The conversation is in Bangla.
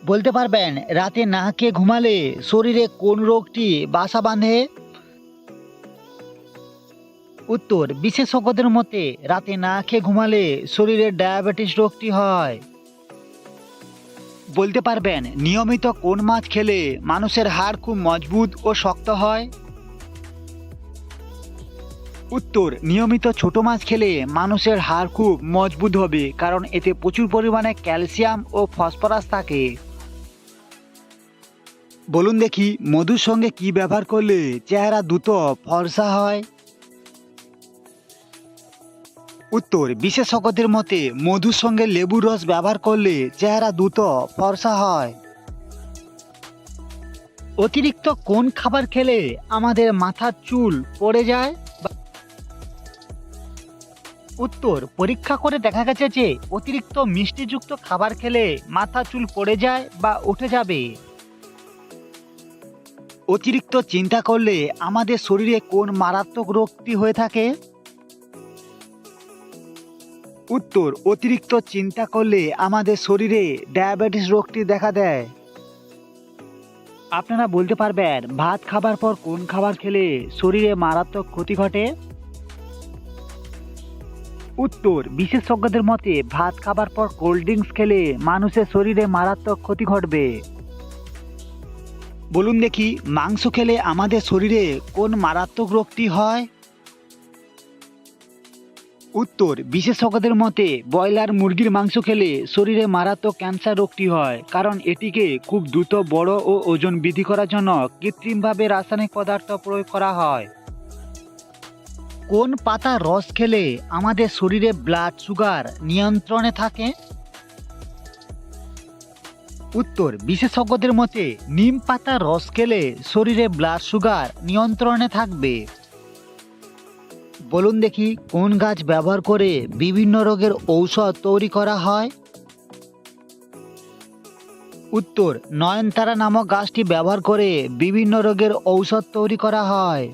বলতে পারবেন রাতে না খেয়ে ঘুমালে শরীরে কোন রোগটি বাসা বাঁধে? উত্তর, বিশেষজ্ঞদের মতে রাতে না খেয়ে ঘুমালে শরীরে ডায়াবেটিস রোগটি হয়। বলতে পারবেন নিয়মিত কোন মাছ খেলে মানুষের হাড় খুব মজবুত ও শক্ত হয়? উত্তর, নিয়মিত ছোট মাছ খেলে মানুষের হাড় খুব মজবুত হবে, কারণ এতে প্রচুর পরিমাণে ক্যালসিয়াম ও ফসফরাস থাকে। বলুন দেখি, মধুর সঙ্গে কি ব্যবহার করলে চেহারা দ্রুত ফর্সা হয়? উত্তর, বিশেষজ্ঞদের মতে মধুর সঙ্গে লেবুর রস ব্যবহার করলে চেহারা দ্রুত ফর্সা হয়। অতিরিক্ত কোন খাবার খেলে আমাদের মাথার চুল পড়ে যায়? উত্তর, পরীক্ষা করে দেখা গেছে যে অতিরিক্ত মিষ্টিযুক্ত খাবার খেলে মাথা চুল পড়ে যায় বা উঠে যাবে। অতিরিক্ত চিন্তা করলে আমাদের শরীরে কোন মারাত্মক রোগটি হয়ে থাকে? উত্তর, অতিরিক্ত চিন্তা করলে আমাদের শরীরে ডায়াবেটিস রোগটি দেখা দেয়। আপনারা বলতে পারবেন ভাত খাবার পর কোন খাবার খেলে শরীরে মারাত্মক ক্ষতি ঘটে? উত্তর, বিশেষজ্ঞদের মতে ভাত খাবার পর কোল্ড ড্রিঙ্কস খেলে মানুষের শরীরে মারাত্মক ক্ষতি ঘটবে। বলুন দেখি, মাংস খেলে আমাদের শরীরে কোন মারাত্মক রোগটি হয়? উত্তর, বিশেষজ্ঞদের মতে ব্রয়লার মুরগির মাংস খেলে শরীরে মারাত্মক ক্যান্সার রোগটি হয়, কারণ এটিকে খুব দ্রুত বড় ও ওজন বৃদ্ধি করার জন্য কৃত্রিমভাবে রাসায়নিক পদার্থ প্রয়োগ করা হয়। কোন পাতার রস খেলে আমাদের শরীরে ব্লাড সুগার নিয়ন্ত্রণে থাকে? উত্তর, বিশেষজ্ঞদের মতে নিম পাতার রস খেলে শরীরে ব্লাড সুগার নিয়ন্ত্রণে থাকবে। বলুন দেখি, কোন গাছ ব্যবহার করে বিভিন্ন রোগের ঔষধ তৈরি করা হয়? উত্তর, নয়নতারা নামক গাছটি ব্যবহার করে বিভিন্ন রোগের ঔষধ তৈরি করা হয়।